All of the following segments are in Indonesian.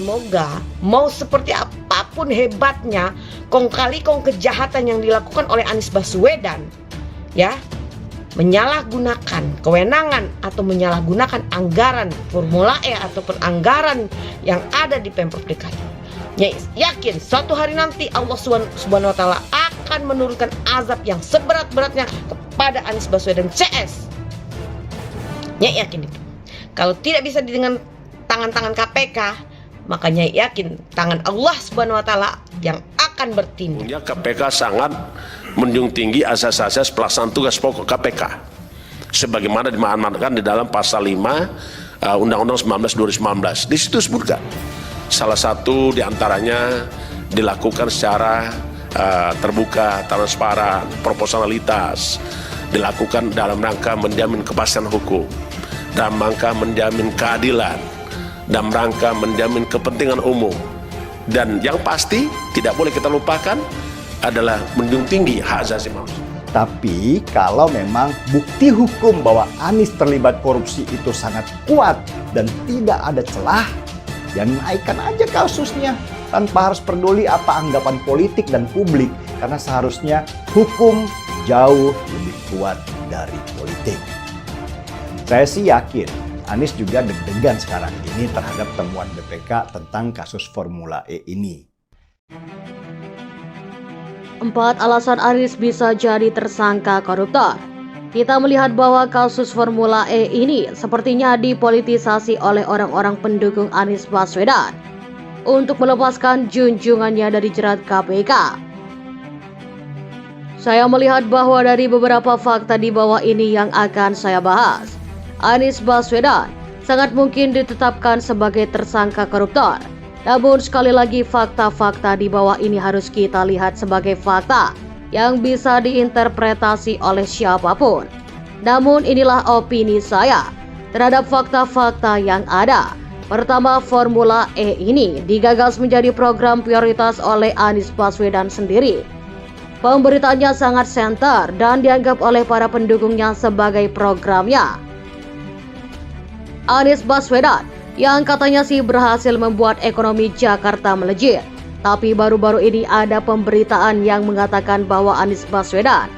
semoga mau seperti apapun hebatnya kong kali kong kejahatan yang dilakukan oleh Anies Baswedan, ya, menyalahgunakan kewenangan atau menyalahgunakan anggaran Formula E ataupun anggaran yang ada di Pemprov DKI. Yakin suatu hari nanti Allah Subhanahu wa Ta'ala akan menurunkan azab yang seberat-beratnya kepada Anies Baswedan CS. Yakin itu. Kalau tidak bisa dengan tangan-tangan KPK, makanya yakin tangan Allah Subhanahu wa Ta'ala yang akan bertindak. KPK sangat menjunjung tinggi asas-asas pelaksanaan tugas pokok KPK sebagaimana diamanatkan di dalam pasal 5 Undang-Undang 19 2019. Di situ sebutkan salah satu diantaranya dilakukan secara terbuka, transparan, proporsionalitas, dilakukan dalam rangka menjamin kepastian hukum, dalam rangka menjamin keadilan, dalam rangka menjamin kepentingan umum, dan yang pasti tidak boleh kita lupakan adalah menjunjung tinggi hak asasi manusia. Tapi kalau memang bukti hukum bahwa Anies terlibat korupsi itu sangat kuat dan tidak ada celah, ya naikkan aja kasusnya tanpa harus peduli apa anggapan politik dan publik, karena seharusnya hukum jauh lebih kuat dari politik. Saya sih yakin Anies juga deg-degan sekarang ini terhadap temuan BPK tentang kasus Formula E ini. 4 alasan Anies bisa jadi tersangka koruptor. Kita melihat bahwa kasus Formula E ini sepertinya dipolitisasi oleh orang-orang pendukung Anies Baswedan untuk melepaskan junjungannya dari jerat KPK. Saya melihat bahwa dari beberapa fakta di bawah ini yang akan saya bahas, Anies Baswedan sangat mungkin ditetapkan sebagai tersangka koruptor. Namun sekali lagi fakta-fakta di bawah ini harus kita lihat sebagai fakta yang bisa diinterpretasi oleh siapapun. Namun inilah opini saya terhadap fakta-fakta yang ada. Pertama, Formula E ini digagas menjadi program prioritas oleh Anies Baswedan sendiri. Pemberitaannya sangat senter dan dianggap oleh para pendukungnya sebagai programnya. Anies Baswedan yang katanya sih berhasil membuat ekonomi Jakarta melejit. Tapi baru-baru ini ada pemberitaan yang mengatakan bahwa Anies Baswedan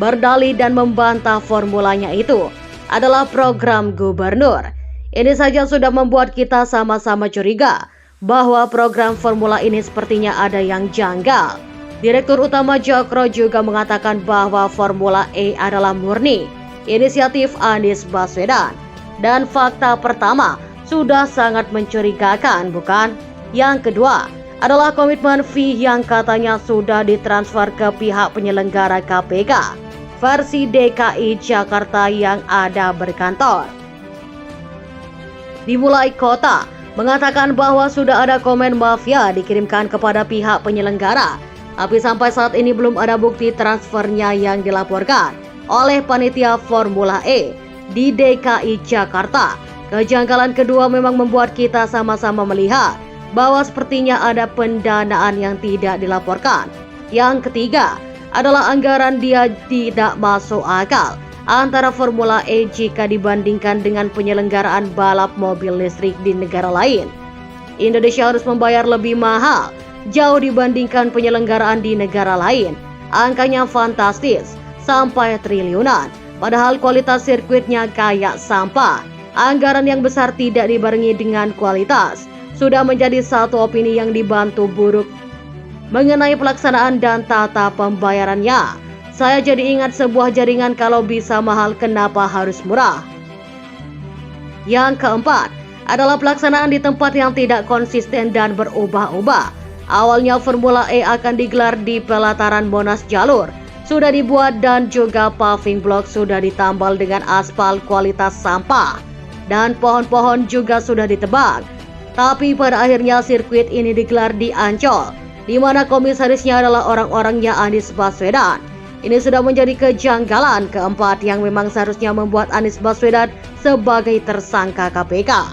berdalih dan membantah formulanya itu adalah program gubernur. Ini saja sudah membuat kita sama-sama curiga bahwa program formula ini sepertinya ada yang janggal. Direktur Utama Jakpro juga mengatakan bahwa Formula E adalah murni inisiatif Anies Baswedan. Dan fakta pertama sudah sangat mencurigakan, bukan? Yang kedua adalah komitmen fee yang katanya sudah ditransfer ke pihak penyelenggara KPK versi DKI Jakarta yang ada berkantor. Dimulai Kota mengatakan bahwa sudah ada komen mafia dikirimkan kepada pihak penyelenggara, tapi sampai saat ini belum ada bukti transfernya yang dilaporkan oleh panitia Formula E di DKI Jakarta. Kejanggalan kedua memang membuat kita sama-sama melihat bahwa sepertinya ada pendanaan yang tidak dilaporkan. Yang ketiga adalah anggaran dia tidak masuk akal antara Formula E jika dibandingkan dengan penyelenggaraan balap mobil listrik di negara lain. Indonesia harus membayar lebih mahal jauh dibandingkan penyelenggaraan di negara lain. Angkanya fantastis, sampai triliunan, padahal kualitas sirkuitnya kayak sampah. Anggaran yang besar tidak dibarengi dengan kualitas sudah menjadi satu opini yang dibantu buruk mengenai pelaksanaan dan tata pembayarannya. Saya jadi ingat sebuah jaringan, kalau bisa mahal kenapa harus murah. Yang keempat adalah pelaksanaan di tempat yang tidak konsisten dan berubah-ubah. Awalnya Formula E akan digelar di pelataran Monas, jalur sudah dibuat dan juga paving block sudah ditambal dengan aspal kualitas sampah. Dan pohon-pohon juga sudah ditebang. Tapi pada akhirnya sirkuit ini digelar di Ancol, di mana komisarisnya adalah orang-orangnya Anies Baswedan. Ini sudah menjadi kejanggalan keempat yang memang seharusnya membuat Anies Baswedan sebagai tersangka KPK.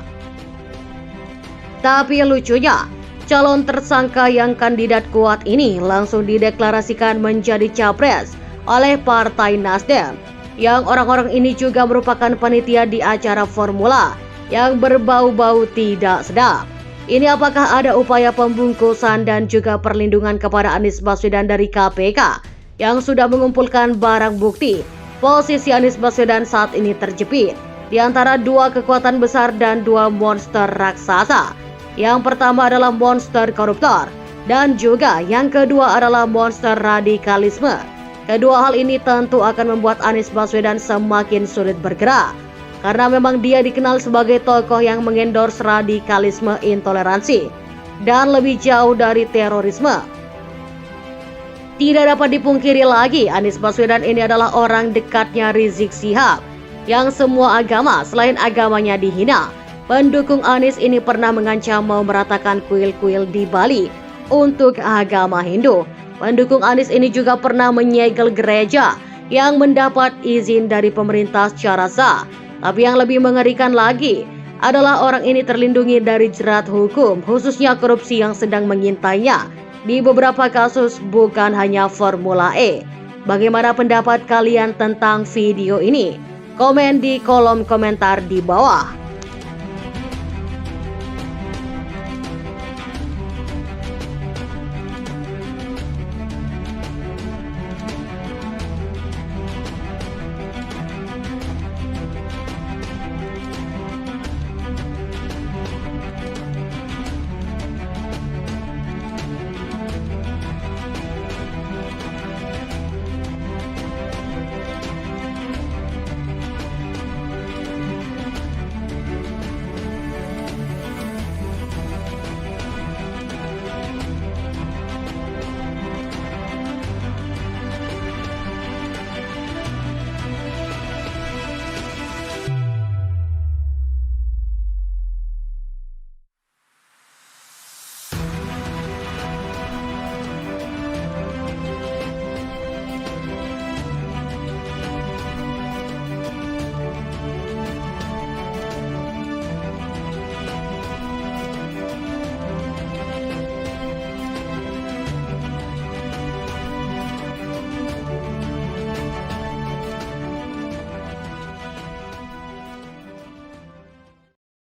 Tapi lucunya, calon tersangka yang kandidat kuat ini langsung dideklarasikan menjadi capres oleh Partai Nasdem, yang orang-orang ini juga merupakan panitia di acara formula yang berbau-bau tidak sedap. Ini apakah ada upaya pembungkusan dan juga perlindungan kepada Anies Baswedan dari KPK yang sudah mengumpulkan barang bukti? Posisi Anies Baswedan saat ini terjepit di antara dua kekuatan besar dan dua monster raksasa. Yang pertama adalah monster koruptor dan juga yang kedua adalah monster radikalisme. Kedua hal ini tentu akan membuat Anies Baswedan semakin sulit bergerak karena memang dia dikenal sebagai tokoh yang mengendorse radikalisme, intoleransi, dan lebih jauh dari terorisme. Tidak dapat dipungkiri lagi, Anies Baswedan ini adalah orang dekatnya Rizik Syihab yang semua agama selain agamanya dihina. Pendukung Anies ini pernah mengancam mau meratakan kuil-kuil di Bali untuk agama Hindu. Pendukung Anies ini juga pernah menyegel gereja yang mendapat izin dari pemerintah secara sah. Tapi yang lebih mengerikan lagi adalah orang ini terlindungi dari jerat hukum, khususnya korupsi yang sedang mengintainya di beberapa kasus, bukan hanya Formula E. Bagaimana pendapat kalian tentang video ini? Komen di kolom komentar di bawah.